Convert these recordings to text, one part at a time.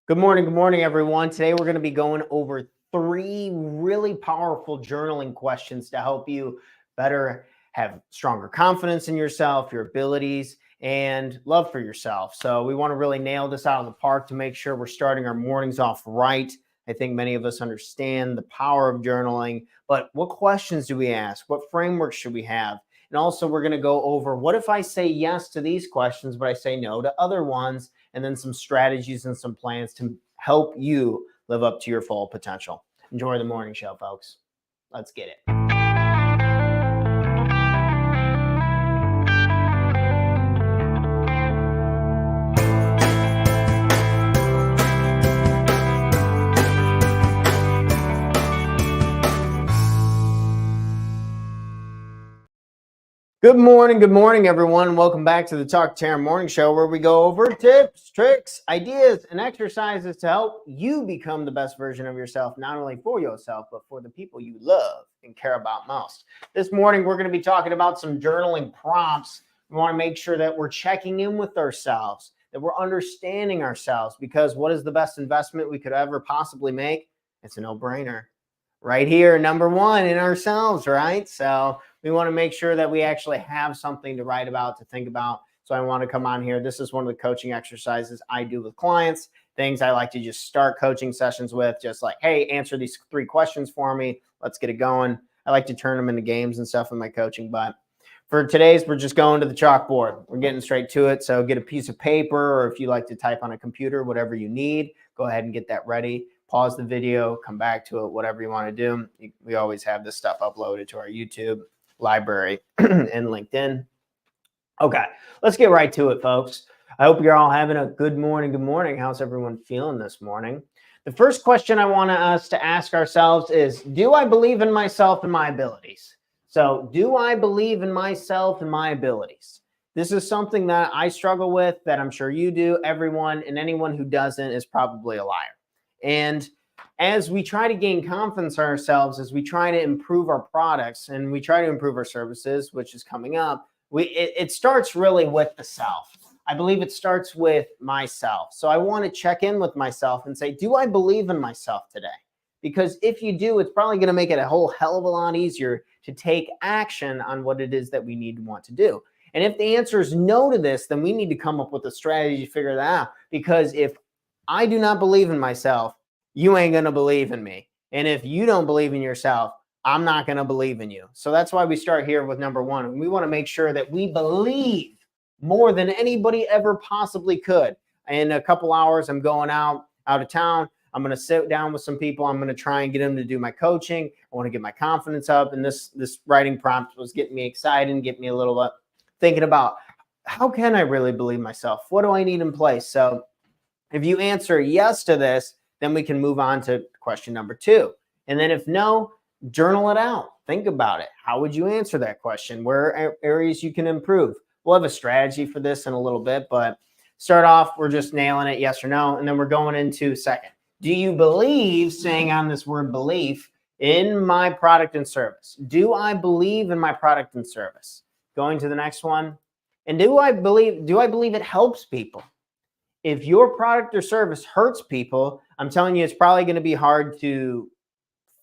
Good morning, everyone. Today we're going to be going over 3 really powerful journaling questions to help you better have stronger confidence in yourself, your abilities, and love for yourself. So we want to really nail this out of the park to make sure we're starting our mornings off right. I think many of us understand the power of journaling, but what questions do we ask? What framework should we have? And also, we're going to go over what if I say yes to these questions, but I say no to other ones, and then some strategies and some plans to help you live up to your full potential. Enjoy the morning show, folks. Let's get it. Good morning, everyone. Welcome back to the Talk Taryn Morning Show, where we go over tips, tricks, ideas, and exercises to help you become the best version of yourself, not only for yourself, but for the people you love and care about most. This morning, we're going to be talking about some journaling prompts. We want to make sure that we're checking in with ourselves, that we're understanding ourselves, because what is the best investment we could ever possibly make? It's a no-brainer. Right here, number one, in ourselves, right? So we want to make sure that we actually have something to write about, to think about. So I want to come on here. This is one of the coaching exercises I do with clients, things I like to just start coaching sessions with, just like, hey, answer these 3 questions for me. Let's get it going. I like to turn them into games and stuff in my coaching, but for today's, we're just going to the chalkboard. We're getting straight to it. So get a piece of paper, or if you like to type on a computer, whatever you need, go ahead and get that ready. Pause the video, come back to it, whatever you want to do. We always have this stuff uploaded to our YouTube library and LinkedIn. Okay, let's get right to it, folks. I hope you're all having a good morning. Good morning. How's everyone feeling this morning? The first question I want us to ask ourselves is, do I believe in myself and my abilities? So do I believe in myself and my abilities? This is something that I struggle with, that I'm sure you do. Everyone, and anyone who doesn't is probably a liar. And as we try to gain confidence in ourselves, as we try to improve our products and we try to improve our services, which is coming up, it starts really with the self. I believe it starts with myself. So I want to check in with myself and say, do I believe in myself today? Because if you do, it's probably going to make it a whole hell of a lot easier to take action on what it is that we need to want to do. And if the answer is no to this, then we need to come up with a strategy to figure that out. Because if I do not believe in myself, you ain't going to believe in me. And if you don't believe in yourself, I'm not going to believe in you. So that's why we start here with number 1. We want to make sure that we believe more than anybody ever possibly could. In a couple hours, I'm going out of town. I'm going to sit down with some people. I'm going to try and get them to do my coaching. I want to get my confidence up. And this writing prompt was getting me excited and get me a little bit thinking about, how can I really believe myself? What do I need in place? So if you answer yes to this, then we can move on to question number 2. And then if no, journal it out. Think about it. How would you answer that question? Where are areas you can improve? We'll have a strategy for this in a little bit, but start off, we're just nailing it, yes or no. And then we're going into second. Do you believe, saying on this word belief, in my product and service? Do I believe in my product and service? Going to the next one. And do I believe it helps people? If your product or service hurts people, I'm telling you, it's probably going to be hard to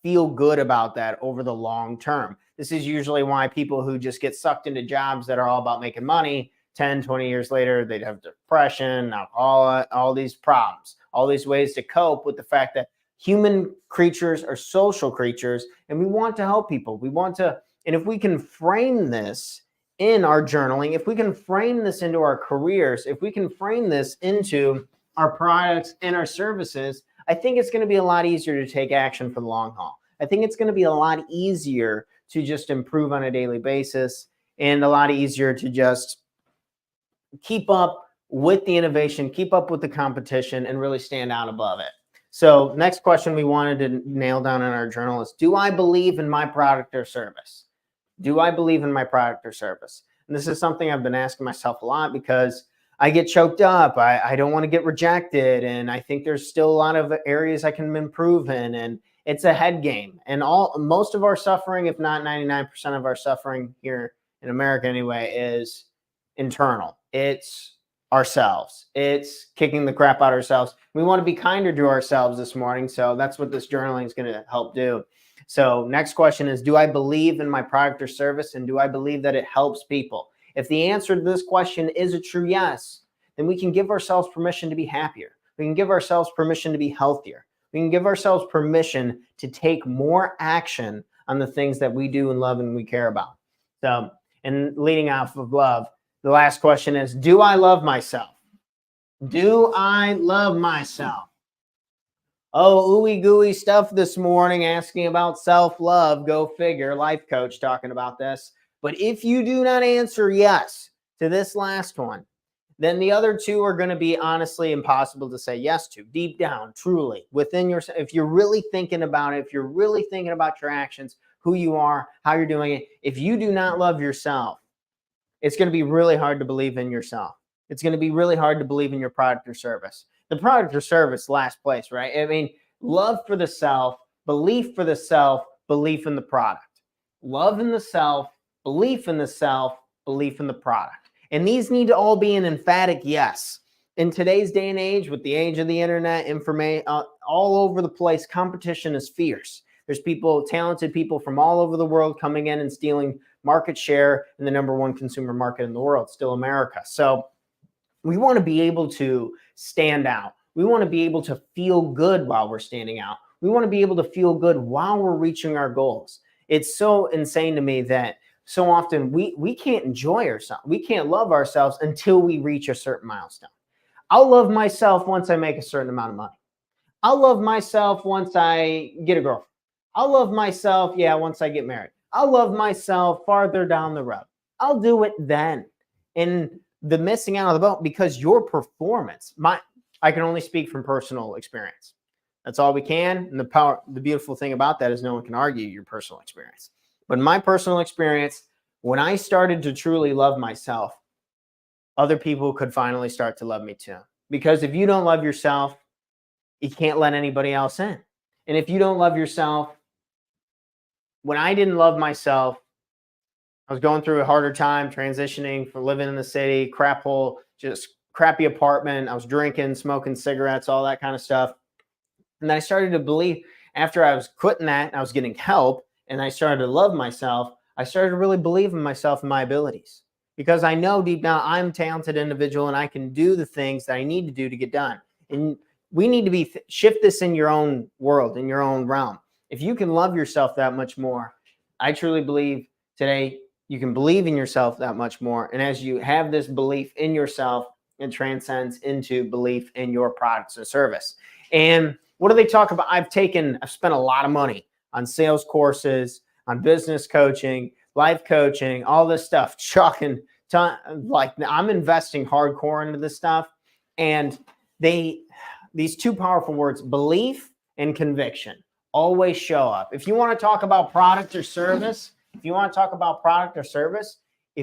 feel good about that over the long term. This is usually why people who just get sucked into jobs that are all about making money, 10, 20 years later, they'd have depression, alcohol, all these problems, all these ways to cope with the fact that human creatures are social creatures, and we want to help people. And if we can frame this in our journaling, if we can frame this into our careers, if we can frame this into our products and our services, I think it's going to be a lot easier to take action for the long haul. I think it's going to be a lot easier to just improve on a daily basis, and a lot easier to just keep up with the innovation, keep up with the competition, and really stand out above it. So next question we wanted to nail down in our journal is, do I believe in my product or service? Do I believe in my product or service? And this is something I've been asking myself a lot, because I get choked up. I don't want to get rejected. And I think there's still a lot of areas I can improve in. And it's a head game. And most of our suffering, if not 99% of our suffering here in America anyway, is internal. It's ourselves. It's kicking the crap out of ourselves. We want to be kinder to ourselves this morning. So that's what this journaling is going to help do. So next question is, do I believe in my product or service? And do I believe that it helps people? If the answer to this question is a true yes, then we can give ourselves permission to be happier. We can give ourselves permission to be healthier. We can give ourselves permission to take more action on the things that we do and love and we care about. So, and leading off of love, the last question is, do I love myself? Do I love myself? Oh, ooey gooey stuff this morning asking about self-love. Go figure. Life coach talking about this. But if you do not answer yes to this last one, then the other two are going to be honestly impossible to say yes to. Deep down, truly, within yourself, if you're really thinking about it, if you're really thinking about your actions, who you are, how you're doing it, if you do not love yourself, it's going to be really hard to believe in yourself. It's going to be really hard to believe in your product or service. The product or service, last place, right? I mean, love for the self, belief for the self, belief in the product. Love in the self, belief in the self, belief in the product. And these need to all be an emphatic yes. In today's day and age, with the age of the internet, information all over the place, competition is fierce. There's people, talented people from all over the world coming in and stealing market share in the #1 consumer market in the world, still America. So we want to be able to stand out. We want to be able to feel good while we're standing out. We want to be able to feel good while we're reaching our goals. It's so insane to me that so often we can't enjoy ourselves. We can't love ourselves until we reach a certain milestone. I'll love myself once I make a certain amount of money. I'll love myself once I get a girlfriend. I'll love myself, once I get married. I'll love myself farther down the road. I'll do it then. And the missing out of the boat, because your performance, I can only speak from personal experience. That's all we can. And the beautiful thing about that is no one can argue your personal experience. But in my personal experience, when I started to truly love myself, other people could finally start to love me too. Because if you don't love yourself, you can't let anybody else in. And if you don't love yourself, when I didn't love myself, I was going through a harder time transitioning from living in the city, crap hole, just crappy apartment. I was drinking, smoking cigarettes, all that kind of stuff. And then I started to believe, after I was quitting that, I was getting help, and I started to love myself, I started to really believe in myself and my abilities. Because I know deep down I'm a talented individual and I can do the things that I need to do to get done. And we need to shift this in your own world, in your own realm. If you can love yourself that much more, I truly believe today you can believe in yourself that much more. And as you have this belief in yourself, it transcends into belief in your products and service. And what do they talk about? I've spent a lot of money on sales courses, on business coaching, life coaching, all this stuff, like I'm investing hardcore into this stuff. And these two powerful words, belief and conviction, always show up. If you want to talk about product or service, if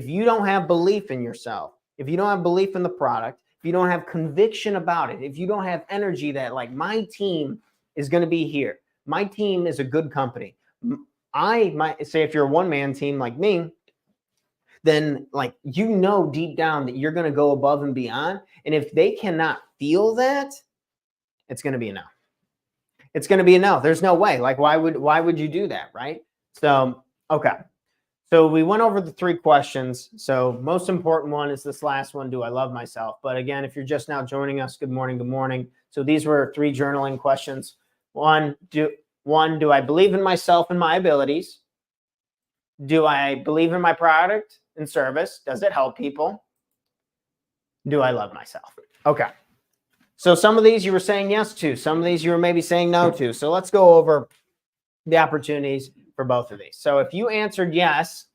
you don't have belief in yourself, if you don't have belief in the product, if you don't have conviction about it, if you don't have energy that like my team is going to be here, my team is a good company. I might say if you're a one-man team like me, then like deep down that you're going to go above and beyond. And if they cannot feel that, it's going to be a no. It's going to be a no. There's no way. Like why would you do that, right? So, okay. So we went over the 3 questions. So most important one is this last one, do I love myself? But again, if you're just now joining us, good morning, good morning. So these were 3 journaling questions. One, do I believe in myself and my abilities? Do I believe in my product and service? Does it help people? Do I love myself? Okay. So some of these you were saying yes to. Some of these you were maybe saying no to. So let's go over the opportunities for both of these. So if you answered yes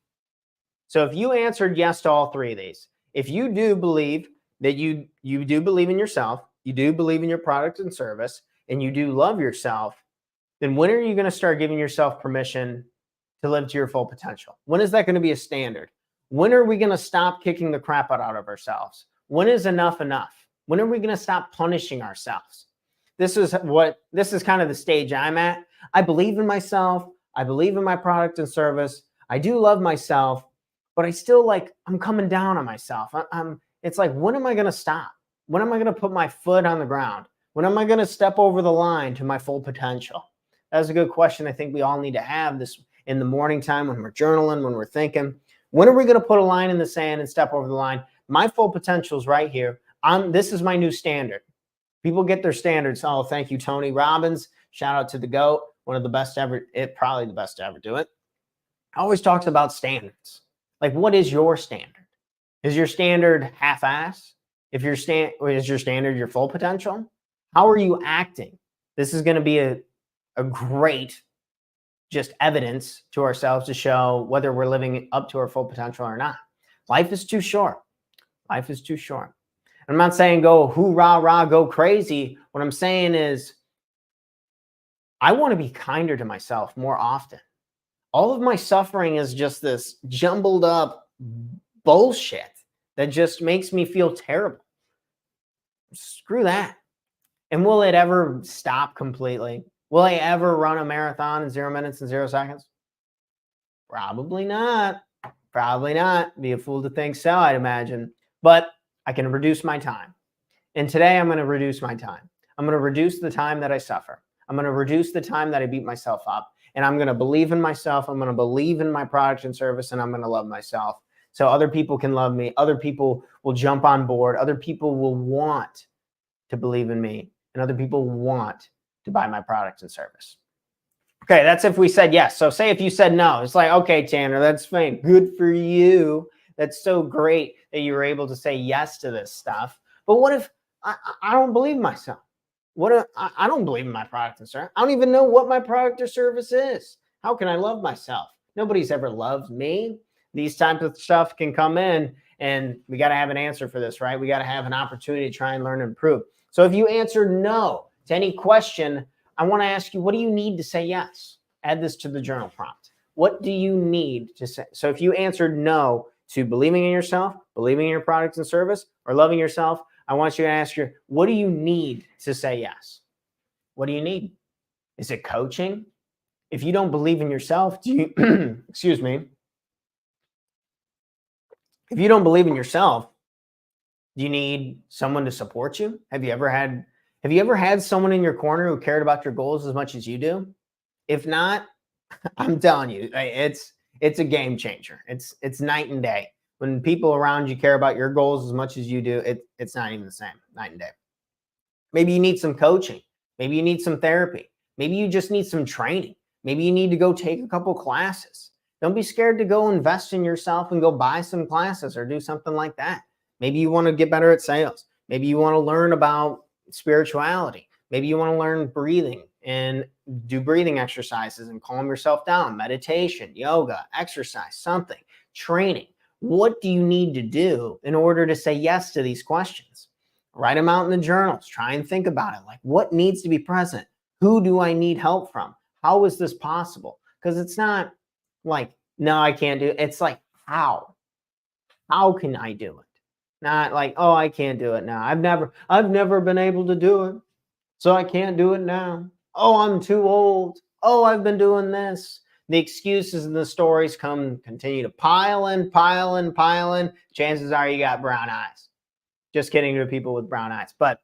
to all 3 of these, if you do believe that you do believe in yourself, you do believe in your product and service, and you do love yourself, then when are you going to start giving yourself permission to live to your full potential? When is that going to be a standard? When are we going to stop kicking the crap out of ourselves? When is enough enough? When are we going to stop punishing ourselves? This is kind of the stage I'm at. I believe in myself. I believe in my product and service. I do love myself, but I still I'm coming down on myself. And It's like, when am I going to stop? When am I going to put my foot on the ground? When am I going to step over the line to my full potential? That's a good question. I think we all need to have this in the morning time when we're journaling, when we're thinking. When are we going to put a line in the sand and step over the line? My full potential is right here. This is my new standard. People get their standards. Oh, thank you, Tony Robbins. Shout out to the GOAT, one of the best ever, probably the best to ever do it. Always talks about standards. Like, what is your standard? Is your standard half-ass? Is your standard your full potential? How are you acting? This is going to be a great just evidence to ourselves to show whether we're living up to our full potential or not. Life is too short. Life is too short. I'm not saying go hoorah, rah, go crazy. What I'm saying is I want to be kinder to myself more often. All of my suffering is just this jumbled up bullshit that just makes me feel terrible. Screw that. And will it ever stop completely? Will I ever run a marathon in 0 minutes and 0 seconds? Probably not. Probably not. Be a fool to think so, I'd imagine. But I can reduce my time. And today I'm going to reduce my time. I'm going to reduce the time that I suffer. I'm going to reduce the time that I beat myself up. And I'm going to believe in myself. I'm going to believe in my product and service. And I'm going to love myself so other people can love me. Other people will jump on board. Other people will want to believe in me. And other people want to buy my product and service. Okay, that's if we said yes. So say if you said no, it's like, okay, Tanner, that's fine. Good for you. That's so great that you were able to say yes to this stuff. But what if I don't believe myself? What if I don't believe in my product and service? I don't even know what my product or service is. How can I love myself? Nobody's ever loved me. These types of stuff can come in, and we got to have an answer for this, right? We got to have an opportunity to try and learn and improve. So if you answer no to any question, I want to ask you, what do you need to say yes? Add this to the journal prompt. What do you need to say? So if you answered no to believing in yourself, believing in your products and service, or loving yourself, I want you to ask your, what do you need to say yes? What do you need? Is it coaching? If you don't believe in yourself, do you, excuse me, if you don't believe in yourself, do you need someone to support you? Have you ever had someone in your corner who cared about your goals as much as you do? If not, I'm telling you, it's a game changer. It's night and day. When people around you care about your goals as much as you do, it's not even the same, night and day. Maybe you need some coaching. Maybe you need some therapy. Maybe you just need some training. Maybe you need to go take a couple classes. Don't be scared to go invest in yourself and go buy some classes or do something like that. Maybe you want to get better at sales. Maybe you want to learn about spirituality. Maybe you want to learn breathing and do breathing exercises and calm yourself down, meditation, yoga, exercise, something, training. What do you need to do in order to say yes to these questions? Write them out in the journals. Try and think about it. Like, what needs to be present? Who do I need help from? How is this possible? Because it's not like, no, I can't do it. It's like, how? How can I do it? Not like, oh, I can't do it now. I've never been able to do it, so I can't do it now. Oh, I'm too old. Oh, I've been doing this. The excuses and the stories continue to pile in. Chances are you got brown eyes. Just kidding to people with brown eyes. But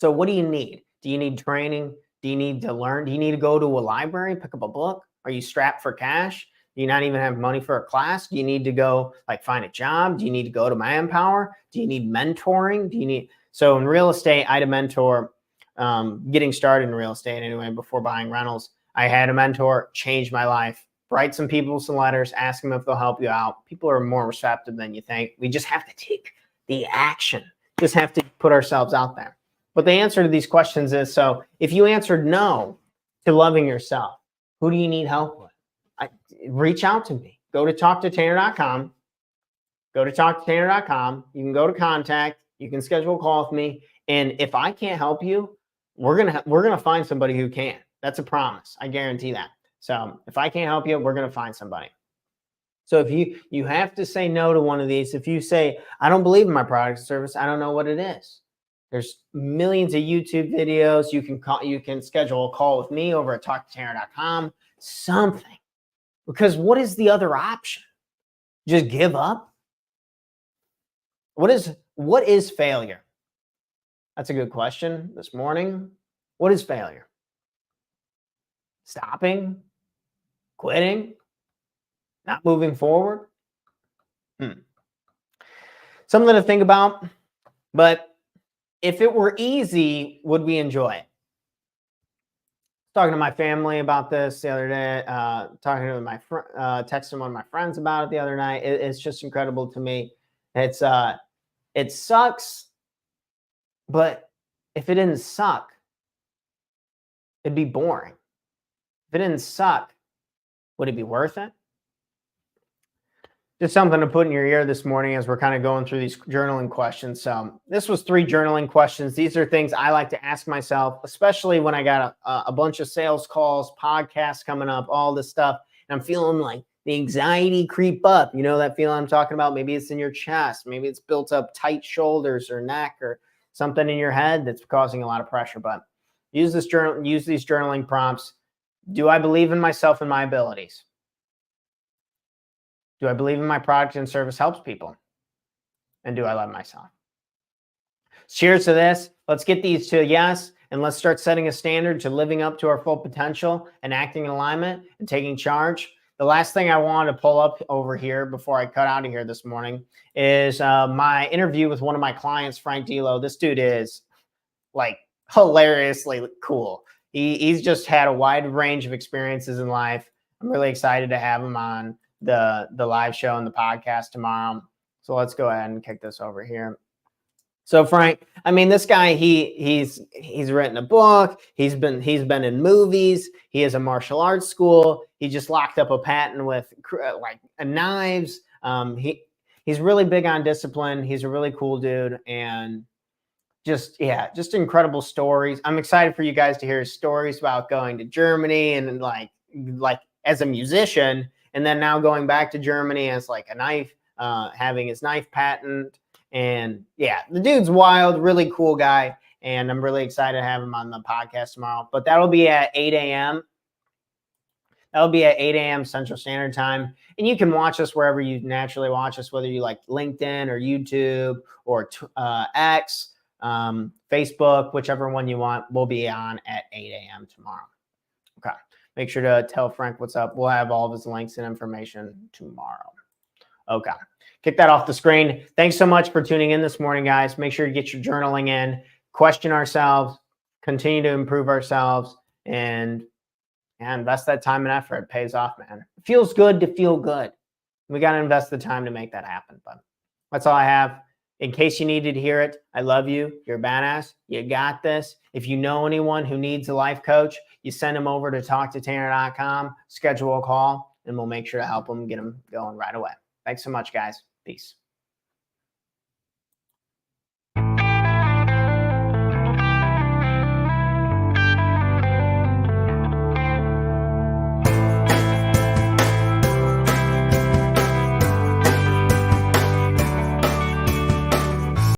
so what do you need? Do you need training? Do you need to learn? Do you need to go to a library, pick up a book? Are you strapped for cash? Do you not even have money for a class? Do you need to go find a job? Do you need to go to Manpower? Do you need mentoring? So in real estate, I had a mentor getting started in real estate anyway, before buying rentals. I had a mentor, changed my life. Write some people some letters, ask them if they'll help you out. People are more receptive than you think. We just have to take the action. Just have to put ourselves out there. But the answer to these questions is, so if you answered no to loving yourself, who do you need help with? Reach out to me. Go to talktotanner.com. Go to talktotanner.com. You can go to contact. You can schedule a call with me. And if I can't help you, we're gonna find somebody who can. That's a promise. I guarantee that. So if I can't help you, we're gonna find somebody. So if you have to say no to one of these. If you say, I don't believe in my product or service, I don't know what it is. There's millions of YouTube videos. You can schedule a call with me over at talktotanner.com. Something. Because what is the other option? Just give up? What is failure? That's a good question this morning. What is failure? Stopping, quitting, not moving forward? Something to think about. But if it were easy, would we enjoy it? Talking to my family about this the other day, talking to texting one of my friends about it the other night. It's just incredible to me. It sucks, but if it didn't suck, it'd be boring. If it didn't suck, would it be worth it? Just something to put in your ear this morning as we're kind of going through these journaling questions. So this was 3 journaling questions. These are things I like to ask myself, especially when I got a bunch of sales calls, podcasts coming up, all this stuff. And I'm feeling like the anxiety creep up. You know that feeling I'm talking about? Maybe it's in your chest. Maybe it's built up tight shoulders or neck or something in your head that's causing a lot of pressure. But use these journaling prompts. Do I believe in myself and my abilities? Do I believe in my product and service helps people? And do I love myself? Cheers to this. Let's get these to yes, and let's start setting a standard to living up to our full potential and acting in alignment and taking charge. The last thing I wanted to pull up over here before I cut out of here this morning is my interview with one of my clients, Frank Delo. This dude is like hilariously cool. He's just had a wide range of experiences in life. I'm really excited to have him on the live show and the podcast tomorrow. So let's go ahead and kick this over here. So Frank, I mean, this guy, he's written a book. He's been in movies. He has a martial arts school. He just locked up a patent with like knives. He's really big on discipline. He's a really cool dude, and just incredible stories. I'm excited for you guys to hear his stories about going to Germany and like as a musician, and then now going back to Germany as like a knife, having his knife patent. And yeah, the dude's wild, really cool guy. And I'm really excited to have him on the podcast tomorrow. But that'll be at 8 a.m. That'll be at 8 a.m. Central Standard Time. And you can watch us wherever you naturally watch us, whether you like LinkedIn or YouTube or X, Facebook, whichever one you want. We'll be on at 8 a.m. tomorrow. Okay. Make sure to tell Frank what's up. We'll have all of his links and information tomorrow. Okay. Kick that off the screen. Thanks so much for tuning in this morning, guys. Make sure to get your journaling in, question ourselves, continue to improve ourselves, and invest that time and effort. It pays off, man. It feels good to feel good. We got to invest the time to make that happen. But that's all I have. In case you needed to hear it, I love you. You're a badass. You got this. If you know anyone who needs a life coach, you send them over to talktotanner.com, schedule a call, and we'll make sure to help them get them going right away. Thanks so much, guys. Peace.